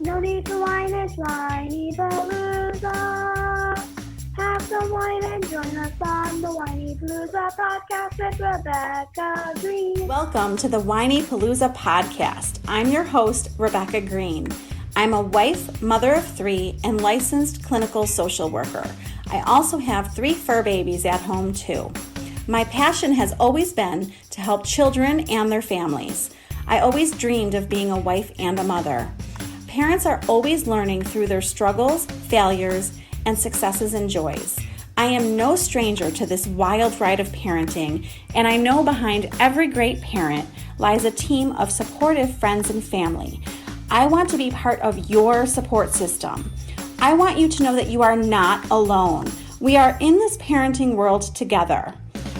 No need to whine, it's Whinypaluza. Have some wine and join us on the Whinypaluza podcast with Rebecca Greene. Welcome to the Whinypaluza podcast. I'm your host, Rebecca Greene. I'm a wife, mother of 3, and licensed clinical social worker. I also have 3 fur babies at home too. My passion has always been to help children and their families. I always dreamed of being a wife and a mother. Parents are always learning through their struggles, failures, and successes and joys. I am no stranger to this wild ride of parenting, and I know behind every great parent lies a team of supportive friends and family. I want to be part of your support system. I want you to know that you are not alone. We are in this parenting world together.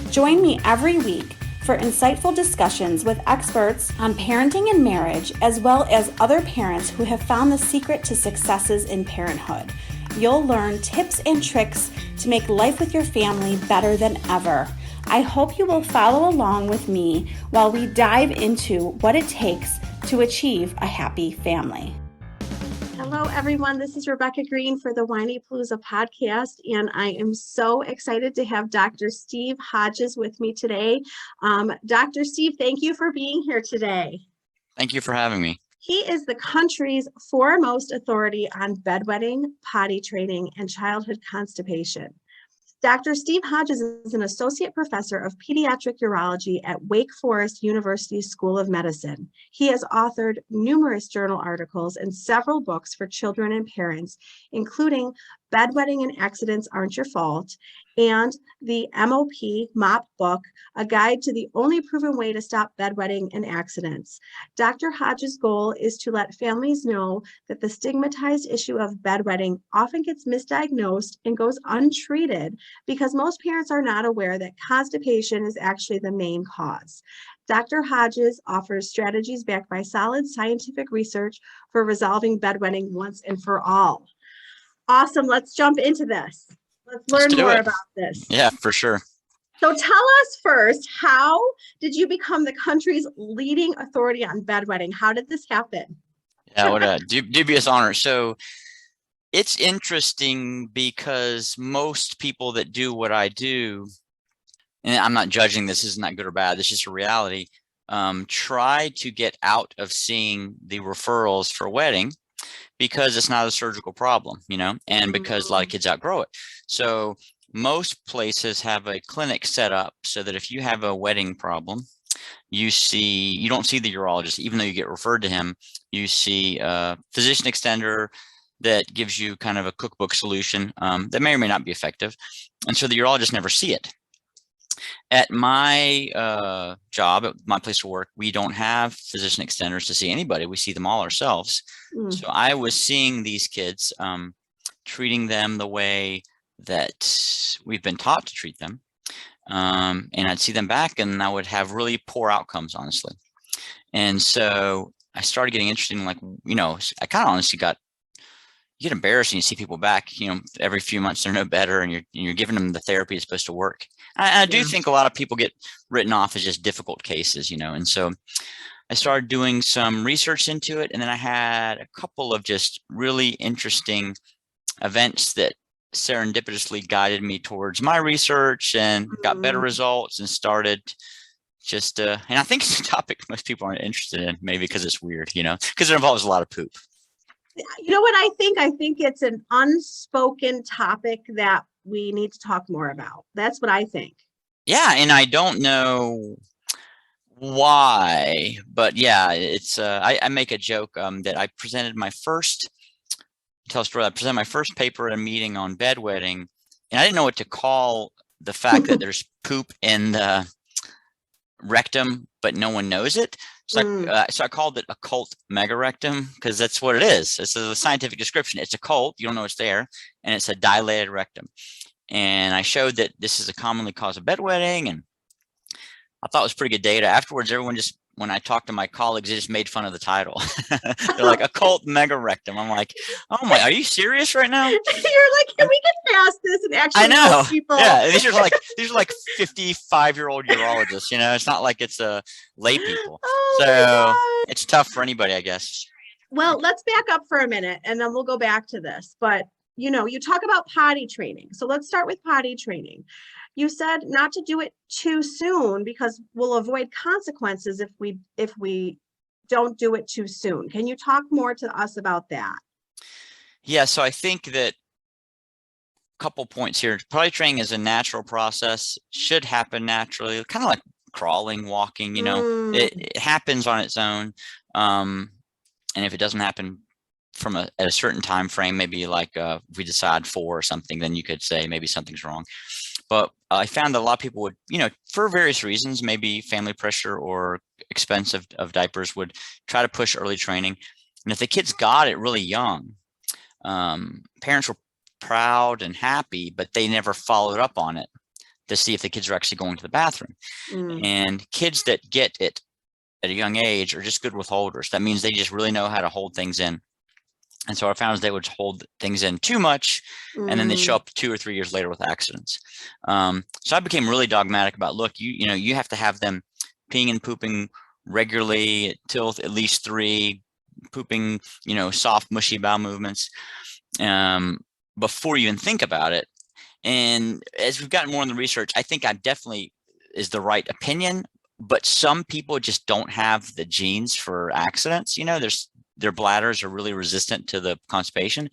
Join me every week for insightful discussions with experts on parenting and marriage, as well as other parents who have found the secret to successes in parenthood. You'll learn tips and tricks to make life with your family better than ever. I hope you will follow along with me while we dive into what it takes to achieve a happy family. Hello, everyone. This is Rebecca Greene for the Whinypaluza podcast, and I am so excited to have Dr. Steve Hodges with me today. Dr. Steve, thank you for being here today. Thank you for having me. He is the country's foremost authority on bedwetting, potty training, and childhood constipation. Dr. Steve Hodges is an associate professor of pediatric urology at Wake Forest University School of Medicine. He has authored numerous journal articles and several books for children and parents, including Bedwetting and Accidents Aren't Your Fault, and the M.O.P. book, A Guide to the Only Proven Way to Stop Bedwetting and Accidents. Dr. Hodges' goal is to let families know that the stigmatized issue of bedwetting often gets misdiagnosed and goes untreated because most parents are not aware that constipation is actually the main cause. Dr. Hodges offers strategies backed by solid scientific research for resolving bedwetting once and for all. Awesome. Let's jump into this. Let's learn more about this. Yeah, for sure. So tell us first, how did you become the country's leading authority on bedwetting? How did this happen? Yeah, what a dubious honor. So it's interesting because most people that do what I do, and I'm not judging this is not good or bad, this is just a reality, try to get out of seeing the referrals for wetting because it's not a surgical problem, and because a lot of kids outgrow it. So most places have a clinic set up so that if you have a wetting problem, you don't see the urologist, even though you get referred to him. You see a physician extender that gives you kind of a cookbook solution that may or may not be effective. And so the urologist never see it. At my job, at my place of work, we don't have physician extenders to see anybody. We see them all ourselves. So I was seeing these kids, treating them the way that we've been taught to treat them. And I'd see them back and I would have really poor outcomes, honestly. And so I started getting interested in, I kind of honestly you get embarrassed and you see people back, every few months they're no better and you're giving them the therapy that's supposed to work. I do think a lot of people get written off as just difficult cases, and so I started doing some research into it. And then I had a couple of just really interesting events that serendipitously guided me towards my research and got better results and started and I think it's a topic most people aren't interested in, maybe because it's weird, because it involves a lot of poop. You know what I think? I think it's an unspoken topic that we need to talk more about. That's what I think. Yeah, and I don't know why, but yeah, it's I make a joke that I presented my first paper at a meeting on bedwetting, and I didn't know what to call the fact that there's poop in the rectum, but no one knows it. So I called it Occult Megarectum because that's what it is. It's a scientific description. It's occult. You don't know it's there. And it's a dilated rectum. And I showed that this is a commonly cause of bedwetting. And I thought it was pretty good data. Afterwards, everyone when I talked to my colleagues, they just made fun of the title. They're like, Occult Megarectum. I'm like, oh my, are you serious right now? You're like, can we get past this and actually help people? Yeah, these are like 55-year-old urologists, It's not like it's lay people. Oh, so it's tough for anybody, I guess. Well, let's back up for a minute and then we'll go back to this. But, you talk about potty training. So let's start with potty training. You said not to do it too soon because we'll avoid consequences if we don't do it too soon. Can you talk more to us about that? Yeah, so I think that a couple points here. Potty training is a natural process, should happen naturally, kind of like crawling, walking, it happens on its own. And if it doesn't happen at a certain time frame, maybe like if we decide 4 or something, then you could say maybe something's wrong. But I found that a lot of people would, for various reasons, maybe family pressure or expense of diapers, would try to push early training. And if the kids got it really young, parents were proud and happy, but they never followed up on it to see if the kids are actually going to the bathroom. And kids that get it at a young age are just good withholders. That means they just really know how to hold things in. And so I found is they would hold things in too much, and then they'd show up 2 or 3 years later with accidents. So I became really dogmatic about, look, you have to have them peeing and pooping regularly till at least 3, pooping, soft, mushy bowel movements before you even think about it. And as we've gotten more in the research, I think I definitely is the right opinion. But some people just don't have the genes for accidents. Their bladders are really resistant to the constipation.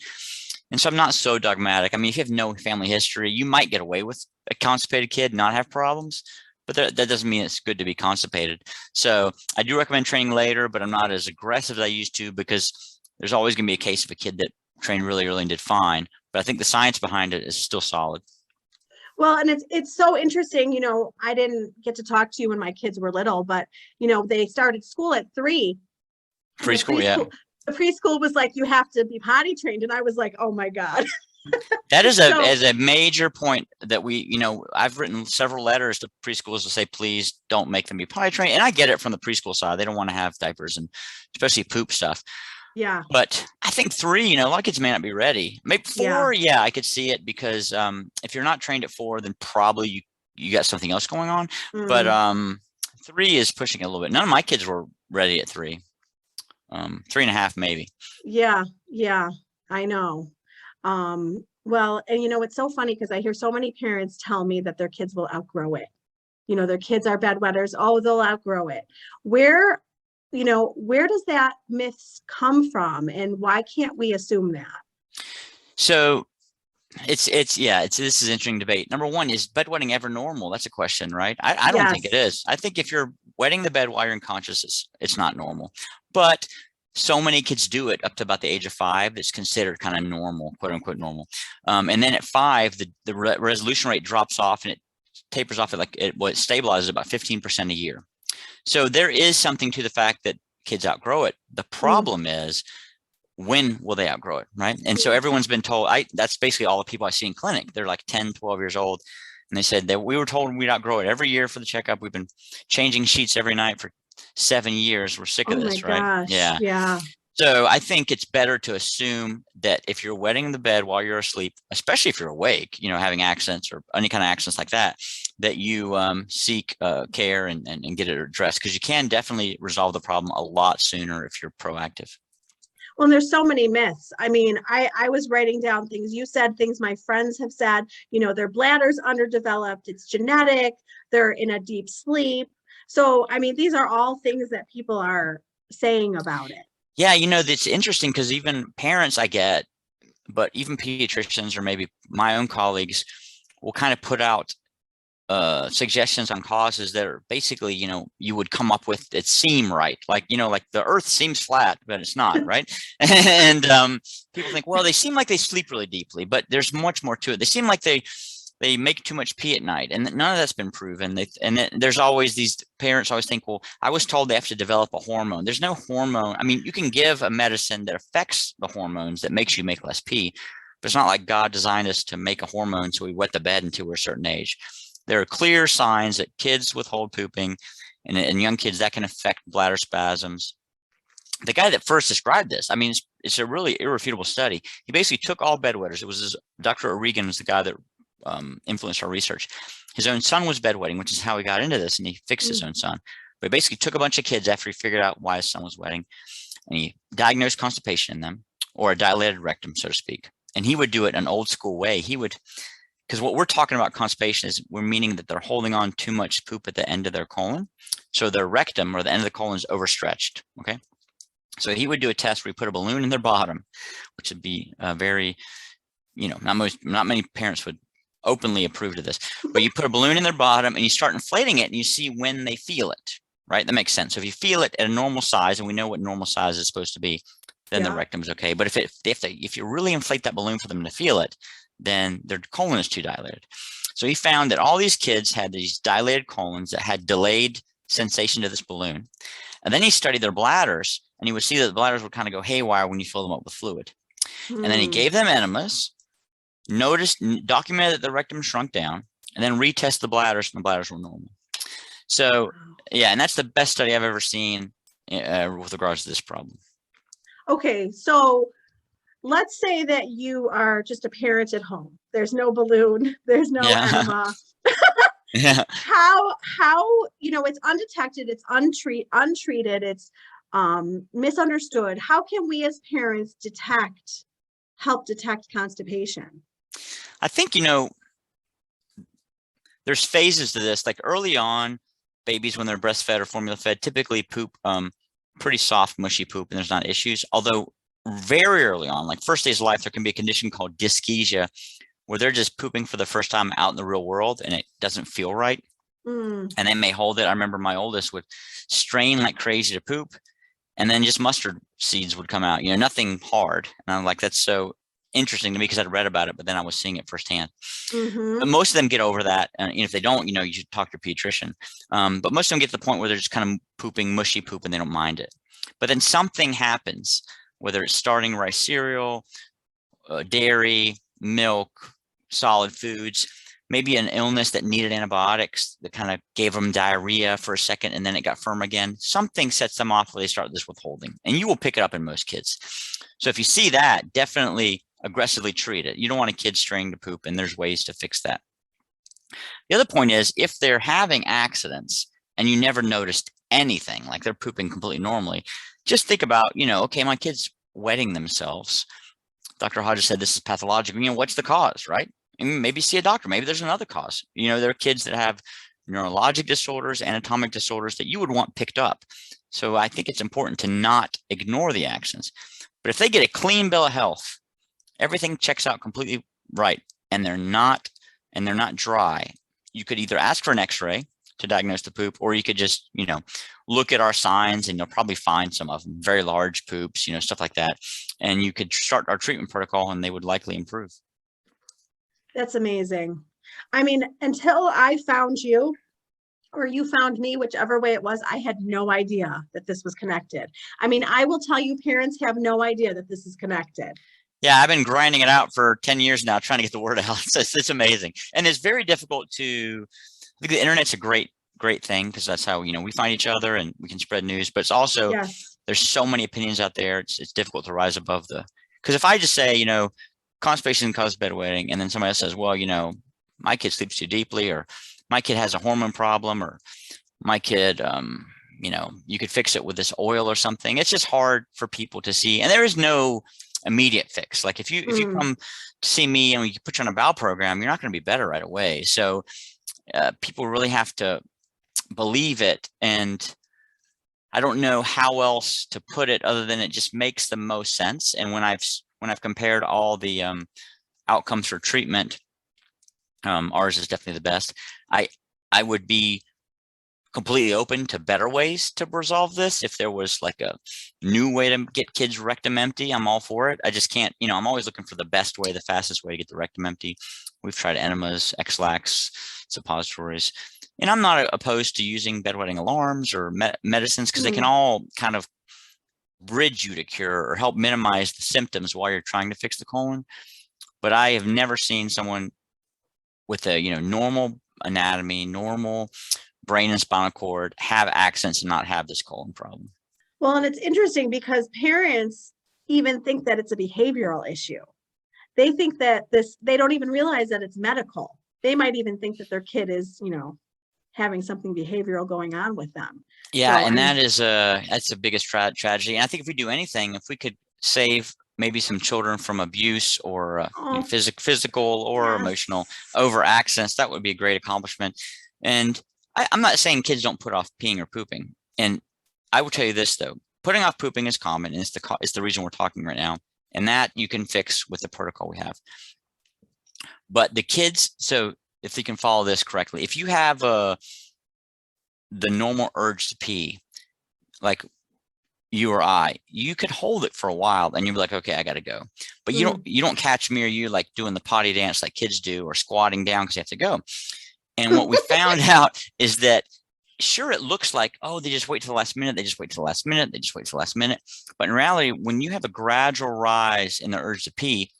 And so I'm not so dogmatic. I mean, if you have no family history, you might get away with a constipated kid, not have problems, but that doesn't mean it's good to be constipated. So I do recommend training later, but I'm not as aggressive as I used to, because there's always going to be a case of a kid that trained really early and did fine. But I think the science behind it is still solid. Well, and it's so interesting, I didn't get to talk to you when my kids were little, but, they started school at 3. Preschool, yeah. The preschool was like, you have to be potty trained. And I was like, oh my God. That is a major point that I've written several letters to preschools to say, please don't make them be potty trained. And I get it from the preschool side. They don't want to have diapers, and especially poop stuff. Yeah. But I think 3, a lot of kids may not be ready. Maybe 4, yeah, I could see it, because if you're not trained at 4, then probably you got something else going on. But 3 is pushing it a little bit. None of my kids were ready at 3. 3.5 maybe. Yeah, I know. Well, and it's so funny because I hear so many parents tell me that their kids will outgrow it. Their kids are bedwetters. Oh, they'll outgrow it. Where does that myth come from, and why can't we assume that? So this is an interesting debate. Number one, is bedwetting ever normal? That's a question, right? I don't think it is. I think if you're wetting the bed while you're unconscious, it's not normal. But so many kids do it up to about the age of 5. It's considered kind of normal, quote unquote normal. And then at 5, the resolution rate drops off, and it tapers off at it stabilizes about 15% a year. So there is something to the fact that kids outgrow it. The problem is, when will they outgrow it, right? And so everyone's been told, that's basically all the people I see in clinic. They're like 10, 12 years old. And they said that we were told we'd outgrow it every year for the checkup. We've been changing sheets every night for 7 years. We're sick of this, right? Gosh. Yeah. So I think it's better to assume that if you're wetting the bed while you're asleep, especially if you're awake, having accidents or any kind of accidents like that, that you seek care and get it addressed, because you can definitely resolve the problem a lot sooner if you're proactive. Well, there's so many myths. I mean, I was writing down things you said, things my friends have said, their bladder's underdeveloped, it's genetic, they're in a deep sleep. So, I mean, these are all things that people are saying about it. Yeah, it's interesting because even parents I get, but even pediatricians or maybe my own colleagues will kind of put out suggestions on causes that are basically, you would come up with that seem right. Like, like the earth seems flat, but it's not, right? And people think, well, they seem like they sleep really deeply, but there's much more to it. They seem like they make too much pee at night, and none of that's been proven. There's always these parents always think, well, I was told they have to develop a hormone. There's no hormone. I mean, you can give a medicine that affects the hormones that makes you make less pee, but it's not like God designed us to make a hormone so we wet the bed until we're a certain age. There are clear signs that kids withhold pooping, and young kids, that can affect bladder spasms. The guy that first described this, I mean, it's a really irrefutable study. He basically took all bedwetters. It was Dr. O'Regan was the guy that influenced our research. His own son was bedwetting, which is how he got into this, and he fixed his own son. But he basically took a bunch of kids after he figured out why his son was wetting. and he diagnosed constipation in them, or a dilated rectum, so to speak. And he would do it an old school way. He would, because what we're talking about constipation is we're meaning that they're holding on too much poop at the end of their colon. So their rectum or the end of the colon is overstretched. Okay. So he would do a test where he put a balloon in their bottom, which would be very, not many parents would openly approve of this, but you put a balloon in their bottom and you start inflating it and you see when they feel it, right? That makes sense. So if you feel it at a normal size, and we know what normal size is supposed to be, then the rectum is okay. But if you really inflate that balloon for them to feel it, then their colon is too dilated. So he found that all these kids had these dilated colons that had delayed sensation to this balloon. And then he studied their bladders, and he would see that the bladders would kind of go haywire when you fill them up with fluid. And then he gave them enemas, documented that the rectum shrunk down, and then retest the bladders, and the bladders were normal. So yeah, and that's the best study I've ever seen with regards to this problem. Okay, so let's say that you are just a parent at home. There's no balloon, there's no enema. Yeah. How it's undetected, it's untreated, it's misunderstood. How can we as parents help detect constipation? I think, there's phases to this. Like early on, babies when they're breastfed or formula fed typically poop pretty soft, mushy poop, and there's not issues. Although very early on, like first days of life, there can be a condition called dyschezia, where they're just pooping for the first time out in the real world and it doesn't feel right. And they may hold it. I remember my oldest would strain like crazy to poop, and then just mustard seeds would come out, nothing hard. And I'm like, that's so interesting to me because I'd read about it, but then I was seeing it firsthand. But most of them get over that. And if they don't, you should talk to your pediatrician. But most of them get to the point where they're just kind of pooping mushy poop and they don't mind it. But then something happens, whether it's starting rice cereal, dairy, milk, solid foods, maybe an illness that needed antibiotics that kind of gave them diarrhea for a second and then it got firm again. Something sets them off where they start this withholding, and you will pick it up in most kids. So if you see that, definitely aggressively treat it. You don't want a kid straining to poop, and there's ways to fix that. The other point is if they're having accidents and you never noticed anything, like they're pooping completely normally, just think about, okay, my kid's wetting themselves. Dr. Hodges said this is pathological. What's the cause, right? And maybe see a doctor. Maybe there's another cause. There are kids that have neurologic disorders, anatomic disorders that you would want picked up. So I think it's important to not ignore the accidents. But if they get a clean bill of health, everything checks out completely right, and they're not dry, you could either ask for an x-ray to diagnose the poop, or you could just, look at our signs and you'll probably find some of them, very large poops, stuff like that. And you could start our treatment protocol and they would likely improve. That's amazing. I mean, until I found you or you found me, whichever way it was, I had no idea that this was connected. I mean, I will tell you, parents have no idea that this is connected. Yeah, I've been grinding it out for 10 years now, trying to get the word out. It's amazing. And it's very difficult I think the internet's a great thing because that's how, we find each other and we can spread news, but it's also, there's so many opinions out there. It's difficult to rise above because if I just say, constipation causes bedwetting, and then somebody else says, well, my kid sleeps too deeply, or my kid has a hormone problem, or my kid, you could fix it with this oil or something. It's just hard for people to see. And there is no immediate fix. Like if you come to see me and we put you on a bowel program, you're not going to be better right away. So people really have to believe it. And I don't know how else to put it other than it just makes the most sense. And when I've compared all the outcomes for treatment, ours is definitely the best. I would be completely open to better ways to resolve this. If there was like a new way to get kids' rectum empty, I'm all for it. I just can't, I'm always looking for the best way, the fastest way to get the rectum empty. We've tried enemas, X-lax, suppositories, and I'm not opposed to using bedwetting alarms or medicines because they can all kind of bridge you to cure or help minimize the symptoms while you're trying to fix the colon. But I have never seen someone with a, normal anatomy, normal brain and spinal cord have accidents and not have this colon problem. Well, and it's interesting because parents even think that it's a behavioral issue. They think that they don't even realize that it's medical. They might even think that their kid is, having something behavioral going on with them. Yeah, So and that's the biggest tragedy. And I think if we do anything, if we could save maybe some children from abuse or oh, physical or emotional over accidents, that would be a great accomplishment. And I'm not saying kids don't put off peeing or pooping. And I will tell you this though, putting off pooping is common, and it's the reason we're talking right now. And that you can fix with the protocol we have. But the kids, so if you can follow this correctly, if you have the normal urge to pee, like you or I, you could hold it for a while and you'll be like, okay, I gotta go. But you don't catch me or you like doing the potty dance like kids do, or squatting down because you have to go. And what we found out is that sure, it looks like, oh, they just wait till the last minute, they just wait till the last minute, they just wait till the last minute. But in reality, when you have a gradual rise in the urge to pee,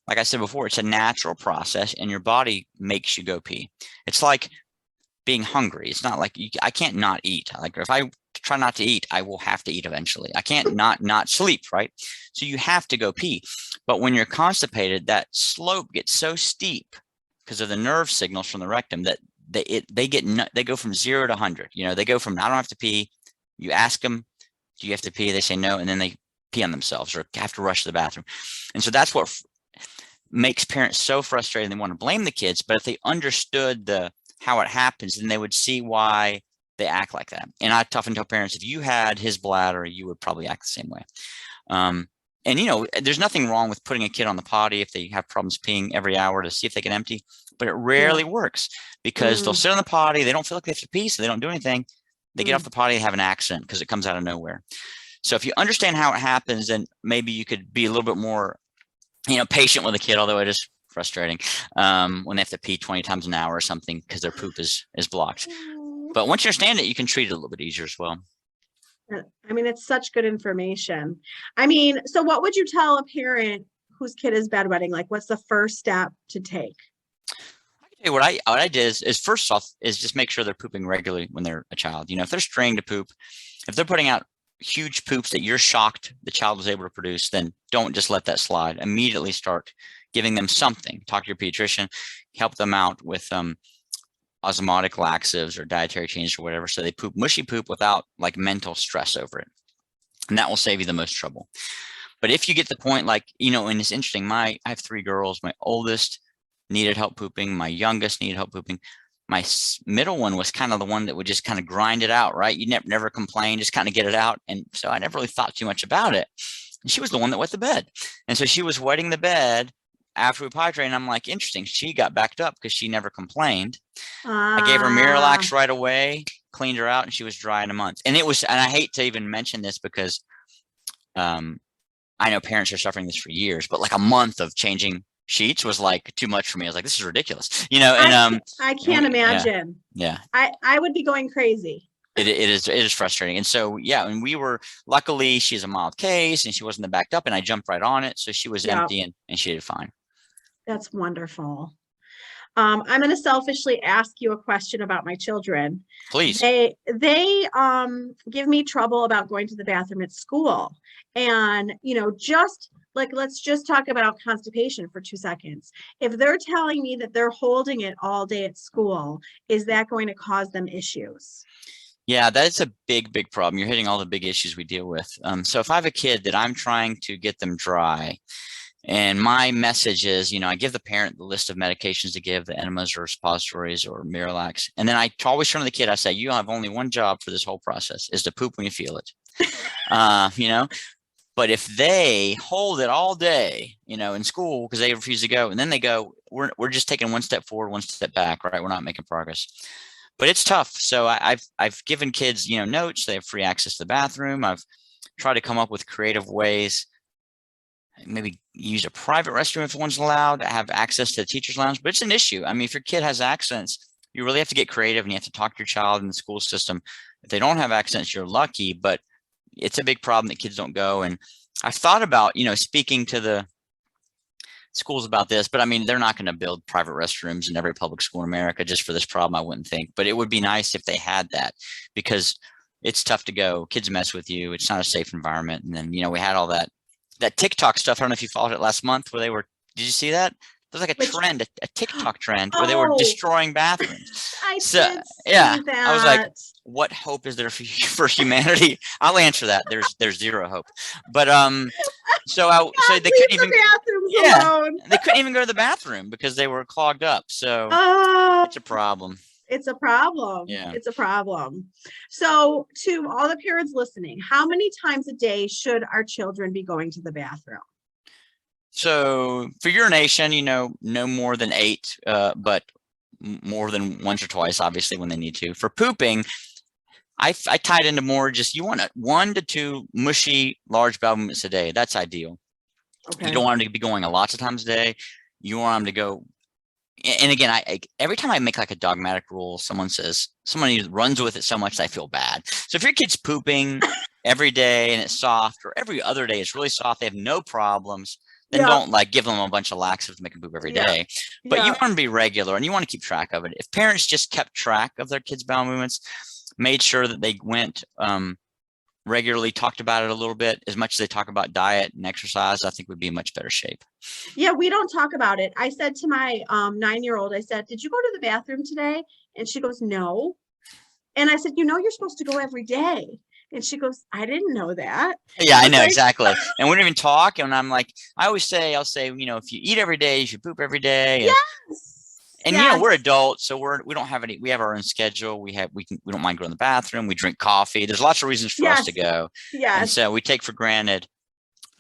like I said before, it's a natural process and your body makes you go pee. It's like being hungry. It's not like I can't not eat. Like if I try not to eat, I will have to eat eventually. I can't not sleep, right? So you have to go pee. But when you're constipated, that slope gets so steep because of the nerve signals from the rectum that they go from 0 to 100. You know, they go from I don't have to pee. You ask them, do you have to pee? They say no, and then they pee on themselves or have to rush to the bathroom. And so that's what makes parents so frustrated. They want to blame the kids, but if they understood how it happens, then they would see why they act like that. And I often tell parents, if you had his bladder, you would probably act the same way. And you know, there's nothing wrong with putting a kid on the potty if they have problems peeing every hour to see if they can empty, but it rarely works because they'll sit on the potty. They don't feel like they have to pee, so they don't do anything. They get off the potty and have an accident because it comes out of nowhere. So if you understand how it happens, then maybe you could be a little bit more, you know, patient with a kid, although it is frustrating when they have to pee 20 times an hour or something because their poop is blocked. But once you understand it, you can treat it a little bit easier as well. I mean, it's such good information. I mean, so what would you tell a parent whose kid is bedwetting? Like, what's the first step to take? I can tell you what I did is first off is just make sure they're pooping regularly when they're a child. You know, if they're straying to poop, if they're putting out huge poops that you're shocked the child was able to produce, then don't just let that slide. Immediately start giving them something. Talk to your pediatrician, help them out with osmotic laxatives or dietary changes or whatever, so they poop mushy poop without like mental stress over it, and that will save you the most trouble. But if you get to the point, like, you know, and it's interesting, I have 3 girls. My oldest needed help pooping, my youngest needed help pooping, my middle one was kind of the one that would just kind of grind it out, right? You never complain, just kind of get it out. And so I never really thought too much about it. And she was the one that wet the bed, and so she was wetting the bed after we potty trained. I'm like, interesting. She got backed up because she never complained. I gave her Miralax right away, cleaned her out, and she was dry in a month. And I hate to even mention this because I know parents are suffering this for years, but like a month of changing sheets was like too much for me. I was like, this is ridiculous, you know. And I can't imagine. Yeah. I would be going crazy. It is frustrating. And so, yeah, and luckily she's a mild case and she wasn't backed up, and I jumped right on it. So she was empty and she did fine. That's wonderful. I'm going to selfishly ask you a question about my children. Please. They give me trouble about going to the bathroom at school. And, you know, just like, let's just talk about constipation for 2 seconds. If they're telling me that they're holding it all day at school, is that going to cause them issues? Yeah, that's a big problem. You're hitting all the big issues we deal with. So if I have a kid that I'm trying to get them dry, and my message is, you know, I give the parent the list of medications to give, the enemas or suppositories or Miralax. And then I always turn to the kid, I say, you have only one job for this whole process, is to poop when you feel it. You know, but if they hold it all day, you know, in school because they refuse to go, and then they go, we're just taking one step forward, one step back, right? We're not making progress. But it's tough. So I've given kids, you know, notes. They have free access to the bathroom. I've tried to come up with creative ways, maybe use a private restroom if one's allowed, have access to the teacher's lounge. But it's an issue. I mean, if your kid has accidents, you really have to get creative, and you have to talk to your child in the school system. If they don't have accidents, you're lucky, but it's a big problem that kids don't go. And I've thought about, you know, speaking to the schools about this, but I mean, they're not going to build private restrooms in every public school in America just for this problem, I wouldn't think. But it would be nice if they had that, because it's tough to go. Kids mess with you. It's not a safe environment. And then, you know, we had all that TikTok stuff. I don't know if you followed it last month where did you see that? there's like a Which- trend, a TikTok trend where they were Oh. destroying bathrooms. I So, did see yeah, that. I was like, what hope is there for humanity? I'll answer that. There's zero hope. But so they leave couldn't even the bathrooms yeah, alone. they couldn't even go to the bathroom because they were clogged up. So Oh, it's a problem. it's a problem. Yeah. It's a problem. So to all the parents listening, how many times a day should our children be going to the bathroom? So for urination, no more than 8, but more than once or twice, obviously, when they need to. For pooping, I tied into more just you want 1 to 2 mushy large bowel movements a day. That's ideal. Okay. You don't want them to be going lots of times a day. You want them to go. And again, I every time I make like a dogmatic rule, someone runs with it so much that I feel bad. So if your kid's pooping every day and it's soft, or every other day it's really soft, they have no problems, then don't like give them a bunch of laxatives to make them poop every day. But you want them to be regular and you want to keep track of it. If parents just kept track of their kids' bowel movements, made sure that they went regularly, talked about it a little bit, as much as they talk about diet and exercise, I think we'd be in much better shape. Yeah, we don't talk about it. I said to my 9-year-old, I said, did you go to the bathroom today? And she goes, no. And I said, you're supposed to go every day. And she goes, I didn't know that. Yeah, I know, exactly. And we don't even talk. And I'm like, I'll say, if you eat every day, you should poop every day. And yes. We're adults, so we don't have any. We have our own schedule. We don't mind going to the bathroom. We drink coffee. There's lots of reasons for us to go. Yes. And so we take for granted.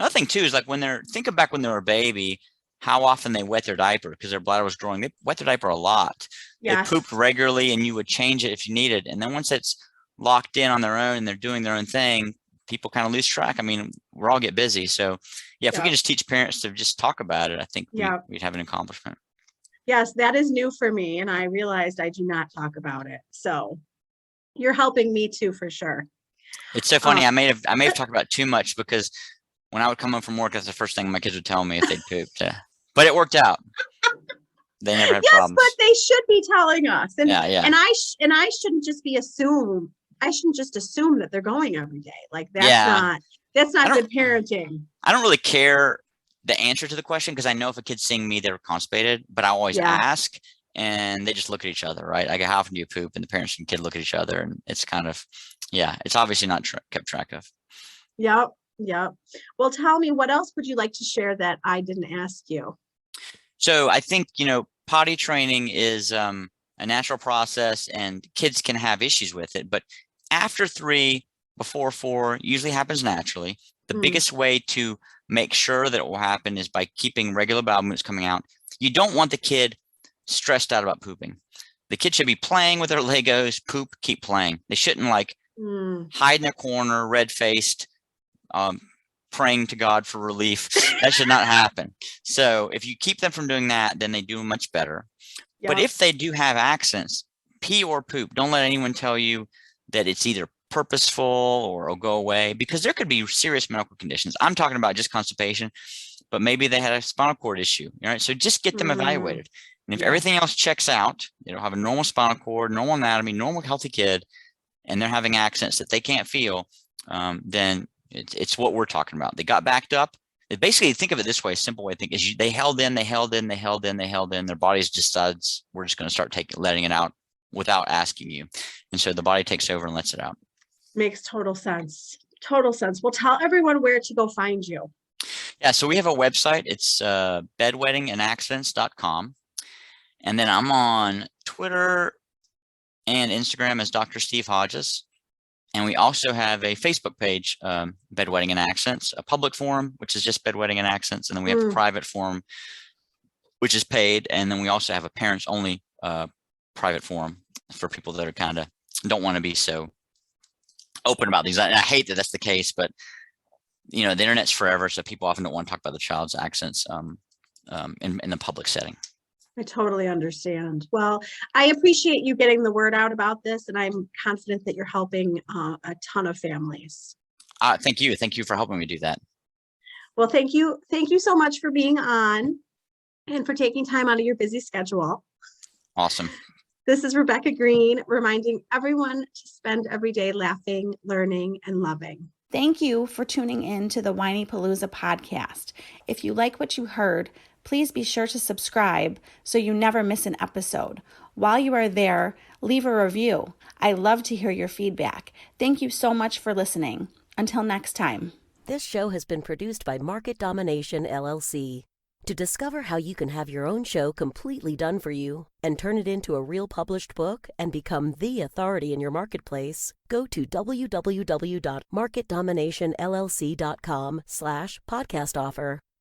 Another thing too is like think back when they were a baby, how often they wet their diaper because their bladder was growing. They wet their diaper a lot. Yes. They pooped regularly, and you would change it if you needed. And then once it's locked in on their own and they're doing their own thing, people kind of lose track. I mean, we all get busy. So yeah, if we could just teach parents to just talk about it, I think we'd have an accomplishment. Yes, that is new for me. And I realized I do not talk about it. So you're helping me too, for sure. It's so funny. I may have talked about it too much because when I would come home from work, that's the first thing my kids would tell me if they'd pooped. But it worked out. They never had problems. Yes, but they should be telling us. And yeah. And I shouldn't just assume that they're going every day. Like that's not good parenting. I don't really care the answer to the question because I know if a kid's seeing me, they're constipated, but I always ask and they just look at each other, right? Like, how often do you poop? And the parents and kid look at each other, and it's kind of, it's obviously not kept track of. Yep. Well, tell me, what else would you like to share that I didn't ask you? So I think, potty training is a natural process and kids can have issues with it, but after 3, before 4 usually happens naturally. The biggest way to make sure that it will happen is by keeping regular bowel movements coming out. You don't want the kid stressed out about pooping. The kid should be playing with their Legos, poop, keep playing. They shouldn't hide in a corner, red-faced, praying to God for relief. That should not happen. So if you keep them from doing that, then they do much better. Yep. But if they do have accidents, pee or poop, don't let anyone tell you that it's either purposeful or will go away, because there could be serious medical conditions. I'm talking about just constipation, but maybe they had a spinal cord issue. All right. So just get them evaluated. And if everything else checks out, they don't have a normal spinal cord, normal anatomy, normal healthy kid, and they're having accents that they can't feel, then it's what we're talking about. They got backed up. Basically, think of it this way, a simple way to think is they held in, their bodies decides we're just going to start letting it out without asking you. And so the body takes over and lets it out. Makes total sense. Well, tell everyone where to go find you. Yeah, so we have a website. It's bedwettingandaccidents.com. And then I'm on Twitter and Instagram as Dr. Steve Hodges. And we also have a Facebook page, Bedwetting and Accidents, a public forum, which is just Bedwetting and Accidents. And then we have a private forum, which is paid. And then we also have a parents-only private forum for people that are kind of don't want to be so open about these. I hate that that's the case, but the internet's forever, so people often don't want to talk about the child's accidents in the public setting. I totally understand. Well, I appreciate you getting the word out about this, and I'm confident that you're helping a ton of families. Thank you. Thank you for helping me do that. Well, thank you. Thank you so much for being on and for taking time out of your busy schedule. Awesome. This is Rebecca Greene, reminding everyone to spend every day laughing, learning, and loving. Thank you for tuning in to the Whinypaluza podcast. If you like what you heard, please be sure to subscribe so you never miss an episode. While you are there, leave a review. I love to hear your feedback. Thank you so much for listening. Until next time. This show has been produced by Market Domination, LLC. To discover how you can have your own show completely done for you and turn it into a real published book and become the authority in your marketplace, go to www.marketdominationllc.com/podcast offer.